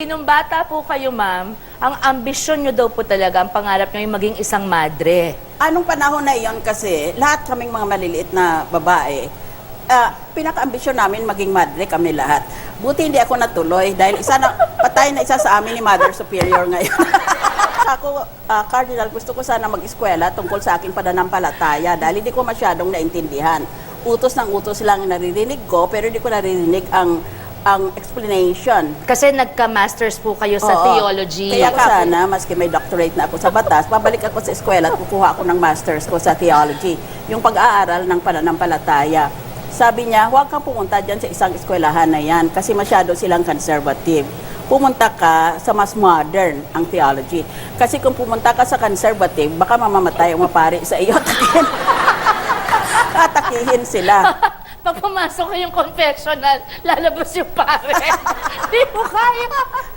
nung bata po kayo, ma'am, ang ambisyon nyo daw po talaga, ang pangarap nyo yung maging isang madre. Anong panahon na iyon kasi, lahat kaming mga maliliit na babae, pinaka-ambisyon namin maging madre kami lahat. Buti hindi ako natuloy dahil patay na isa sa amin ni Mother Superior ngayon. Ako, Cardinal, gusto ko sana mag-eskwela tungkol sa aking pananampalataya dahil hindi ko masyadong naintindihan. Utos ng utos lang naririnig ko, pero hindi ko naririnig ang explanation. Kasi nagka-masters po kayo sa Oo. theology. Kaya ko sana, maski may doctorate na ako sa batas, babalik ako sa eskwela at kukuha ako ng masters ko sa theology. Yung pag-aaral ng pananampalataya. Sabi niya, huwag kang pumunta dyan sa isang eskwelahan na yan kasi masyado silang conservative. Pumunta ka sa mas modern ang theology. Kasi kung pumunta ka sa conservative, baka mamamatay ang mapari sa iyo. Atakihin sila. Pag pumasok ko yung confessional, lalabas yung pare. Hindi mo kaya.